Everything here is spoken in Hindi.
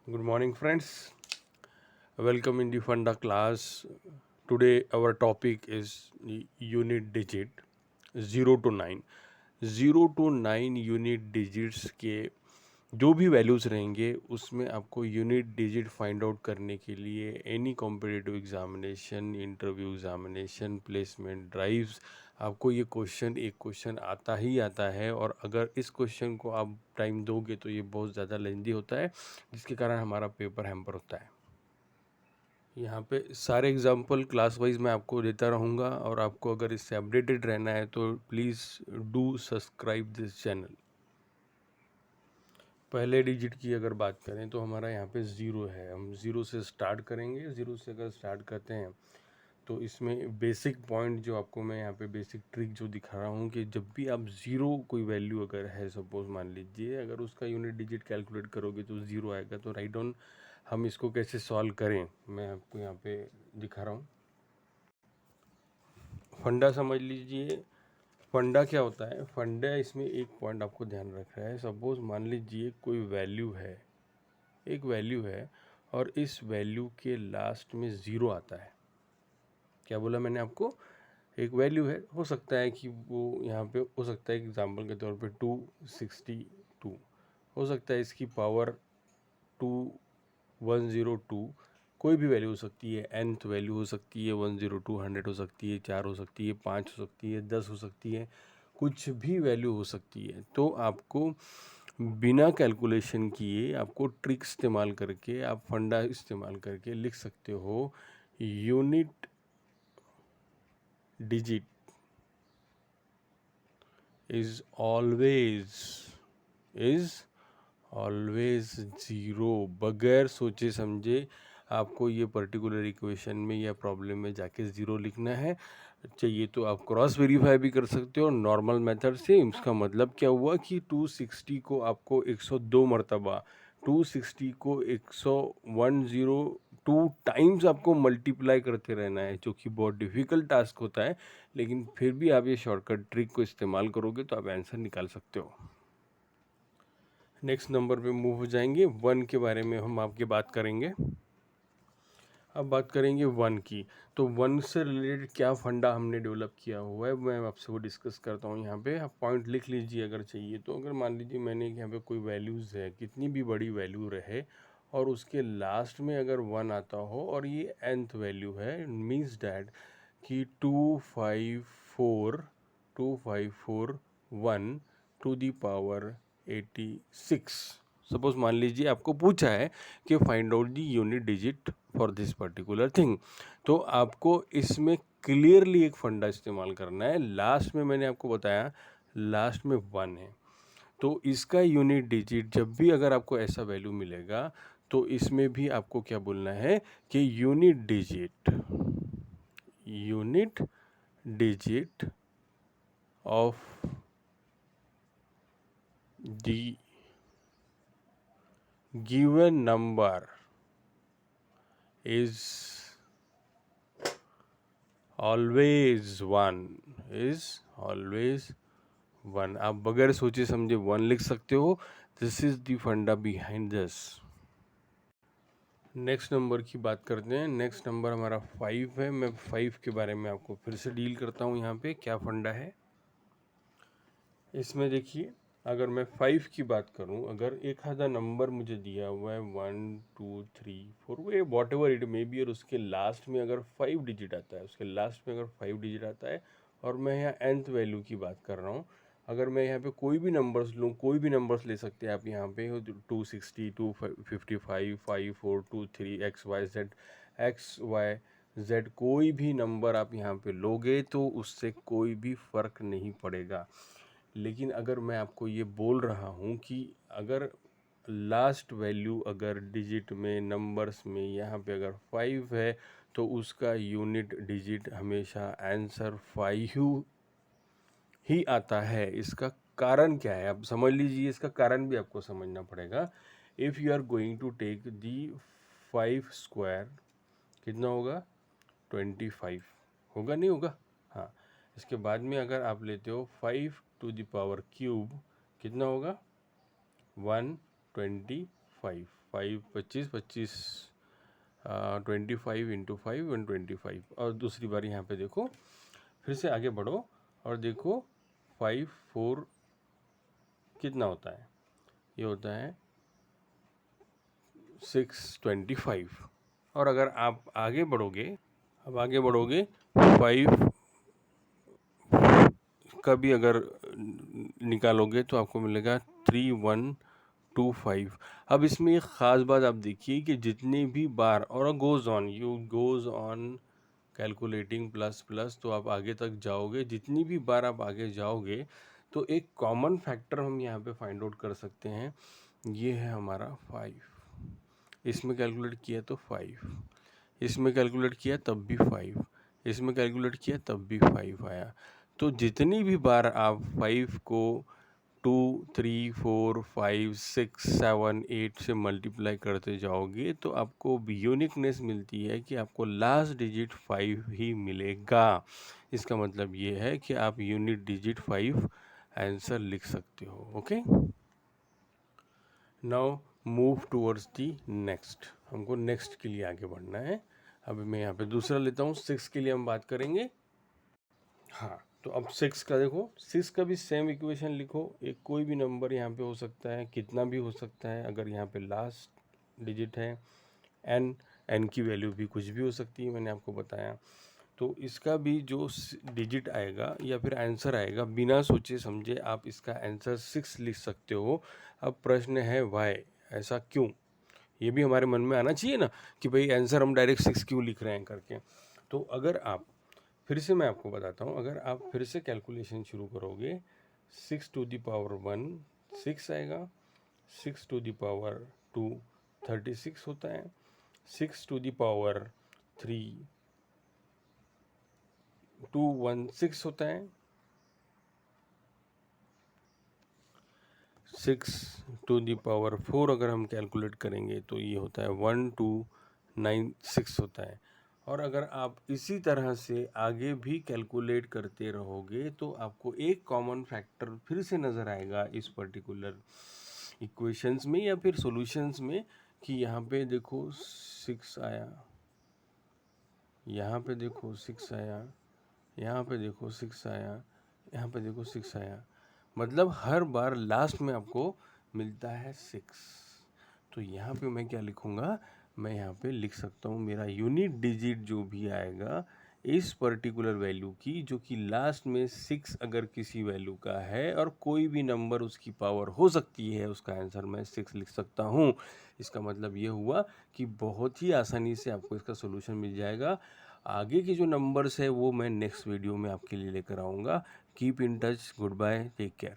Good morning, friends. Welcome in the Funda class. Today, our topic is the unit digit 0 to 9. 0 to 9 unit digits के जो भी वैल्यूज़ रहेंगे उसमें आपको यूनिट डिजिट फाइंड आउट करने के लिए any competitive examination, interview examination, placement drives, आपको ये एक क्वेश्चन आता ही आता है। और अगर इस क्वेश्चन को आप टाइम दोगे तो ये बहुत ज़्यादा लेंदी होता है, जिसके कारण हमारा पेपर हैम्पर होता है। यहाँ पे सारे एग्जाम्पल क्लास वाइज मैं आपको देता रहूँगा, और आपको अगर इससे अपडेटेड रहना है तो please do subscribe this channel. पहले डिजिट की अगर बात करें तो हमारा यहाँ पे ज़ीरो है। हम ज़ीरो से स्टार्ट करेंगे। ज़ीरो से अगर स्टार्ट करते हैं तो इसमें बेसिक पॉइंट जो आपको मैं यहाँ पे बेसिक ट्रिक जो दिखा रहा हूँ कि जब भी आप ज़ीरो कोई वैल्यू अगर है, सपोज मान लीजिए अगर उसका यूनिट डिजिट कैलकुलेट करोगे तो ज़ीरो आएगा। तो राइट ऑन हम इसको कैसे सॉल्व करें मैं आपको यहाँ पे दिखा रहा हूँ। फंडा समझ लीजिए। फंडा क्या होता है? फंडा इसमें एक पॉइंट आपको ध्यान रखना है। सपोज मान लीजिए कोई वैल्यू है, एक वैल्यू है और इस वैल्यू के लास्ट में ज़ीरो आता है। क्या बोला मैंने आपको? एक वैल्यू है, हो सकता है कि वो यहाँ पे हो सकता है एग्जांपल के तौर पे 262 हो सकता है, इसकी पावर 2102, कोई भी वैल्यू हो सकती है। nth वैल्यू हो सकती है 102, 100 हो सकती है, 4 हो सकती है, 5 हो सकती है, 10 हो सकती है, कुछ भी वैल्यू हो सकती है। तो आपको बिना कैलकुलेशन किए, आपको ट्रिक इस्तेमाल करके, आप फंडा इस्तेमाल करके लिख सकते हो unit digit is always zero. बगैर सोचे समझे आपको ये पर्टिकुलर इक्वेशन में या प्रॉब्लम में जाके ज़ीरो लिखना है। चाहिए तो आप क्रॉस वेरीफाई भी कर सकते हो नॉर्मल मेथड से। इसका मतलब क्या हुआ कि 260 को आपको 102 मरतबा, 260 को 102 टाइम्स आपको मल्टीप्लाई करते रहना है, जो कि बहुत डिफ़िकल्ट टास्क होता है। लेकिन फिर भी आप ये शॉर्टकट ट्रिक को इस्तेमाल करोगे तो आप आंसर निकाल सकते हो। नेक्स्ट नंबर पे मूव हो जाएंगे। वन के बारे में हम आपकी बात करेंगे। अब बात करेंगे वन की। तो वन से रिलेटेड क्या फंडा हमने डेवलप किया हुआ है मैं आपसे वो डिस्कस करता हूँ। यहाँ पे आप पॉइंट लिख लीजिए अगर चाहिए तो। अगर मान लीजिए मैंने यहाँ पे कोई वैल्यूज़ है, कितनी भी बड़ी वैल्यू रहे, और उसके लास्ट में अगर वन आता हो और ये nth वैल्यू है, मीन्स डैट कि 254 टू दी पावर 86। सपोज मान लीजिए आपको पूछा है कि find out the unit digit for this particular thing, तो आपको इसमें क्लियरली एक फंडा इस्तेमाल करना है। लास्ट में मैंने आपको बताया लास्ट में वन है, तो इसका यूनिट डिजिट जब भी अगर आपको ऐसा वैल्यू मिलेगा तो इसमें भी आपको क्या बोलना है कि unit digit of the given number is always one. आप बगैर सोचे समझे वन लिख सकते हो। दिस इज द फंडा बिहाइंड दिस। नेक्स्ट नंबर की बात करते हैं। नेक्स्ट नंबर हमारा 5 है। मैं 5 के बारे में आपको फिर से डील करता हूँ। यहाँ पे क्या फंडा है इसमें देखिए। अगर मैं 5 की बात करूं, अगर एक आधा नंबर मुझे दिया हुआ है 1 2 3 4, way what ever it may be, और उसके लास्ट में अगर 5 डिजिट आता है, उसके लास्ट में अगर 5 डिजिट आता है, और मैं यहाँ nth वैल्यू की बात कर रहा हूँ। अगर मैं यहाँ पे कोई भी नंबर्स लूँ, कोई भी नंबर्स ले सकते हैं आप यहाँ पे, 260 255 5423 XYZ, कोई भी नंबर आप यहाँ पे लोगे तो उससे कोई भी फ़र्क नहीं पड़ेगा। लेकिन अगर मैं आपको ये बोल रहा हूँ कि अगर लास्ट वैल्यू अगर डिजिट में, नंबर्स में यहाँ पे अगर 5 है तो उसका यूनिट डिजिट हमेशा आंसर 5 ही आता है। इसका कारण क्या है आप समझ लीजिए। इसका कारण भी आपको समझना पड़ेगा। If you are going to take the 5 square, कितना होगा? 25 होगा, नहीं होगा? हाँ। इसके बाद में अगर आप लेते हो 5 टू द पावर क्यूब, कितना होगा? 125। 5 25 25 25 इंटू 5 125। और दूसरी बार यहाँ पे देखो, फिर से आगे बढ़ो और देखो 5 4 कितना होता है, ये होता है 625। और अगर आप आगे बढ़ोगे, अब आगे बढ़ोगे 5 का भी अगर निकालोगे तो आपको मिलेगा 3125। अब इसमें एक ख़ास बात आप देखिए कि जितने भी बार, और goes on calculating plus plus, तो आप आगे तक जाओगे, जितनी भी बार आप आगे जाओगे तो एक कॉमन फैक्टर हम यहाँ पे फाइंड आउट कर सकते हैं। ये है हमारा 5, इसमें कैलकुलेट किया तो 5, इसमें कैलकुलेट किया तब भी 5, इसमें कैलकुलेट किया तब भी 5 आया। तो जितनी भी बार आप 5 को 2 3 4 5 6 7 8 से मल्टीप्लाई करते जाओगे तो आपको यूनिकनेस मिलती है कि आपको लास्ट डिजिट 5 ही मिलेगा। इसका मतलब ये है कि आप यूनिट डिजिट 5 आंसर लिख सकते हो। Okay, now move towards the next. हमको नेक्स्ट के लिए आगे बढ़ना है। अभी मैं यहाँ पे दूसरा लेता हूँ, 6 के लिए हम बात करेंगे। हाँ, तो अब 6 का देखो, 6 का भी सेम इक्वेशन लिखो। एक कोई भी नंबर यहाँ पे हो सकता है, कितना भी हो सकता है। अगर यहाँ पे लास्ट डिजिट है n की वैल्यू भी कुछ भी हो सकती है, मैंने आपको बताया। तो इसका भी जो डिजिट आएगा या फिर आंसर आएगा, बिना सोचे समझे आप इसका आंसर 6 लिख सकते हो। अब प्रश्न है वाई, ऐसा क्यों? ये भी हमारे मन में आना चाहिए ना कि भाई आंसर हम डायरेक्ट 6 क्यों लिख रहे हैं करके। तो अगर आप फिर से, मैं आपको बताता हूँ, अगर आप फिर से कैलकुलेशन शुरू करोगे, 6 टू द पावर 1 6 आएगा, 6 टू द पावर 2 36 होता है, 6 टू द पावर 3 216 होता है, 6 टू द पावर 4 अगर हम कैलकुलेट करेंगे तो ये होता है 1296 होता है। और अगर आप इसी तरह से आगे भी कैलकुलेट करते रहोगे तो आपको एक कॉमन फैक्टर फिर से नज़र आएगा इस पर्टिकुलर इक्वेशंस में या फिर सॉल्यूशंस में, कि यहाँ पे देखो 6 आया, यहाँ पे देखो 6 आया, यहाँ पे देखो 6 आया, यहाँ पे देखो 6 आया। मतलब हर बार लास्ट में आपको मिलता है 6। तो यहाँ पे मैं क्या लिखूँगा, मैं यहाँ पे लिख सकता हूँ मेरा यूनिट डिजिट जो भी आएगा इस पर्टिकुलर वैल्यू की, जो कि लास्ट में 6 अगर किसी वैल्यू का है और कोई भी नंबर उसकी पावर हो सकती है, उसका आंसर मैं 6 लिख सकता हूँ। इसका मतलब ये हुआ कि बहुत ही आसानी से आपको इसका सोल्यूशन मिल जाएगा। आगे के जो नंबर्स है वो मैं नेक्स्ट वीडियो में आपके लिए लेकर आऊँगा। Keep in touch, goodbye, take care.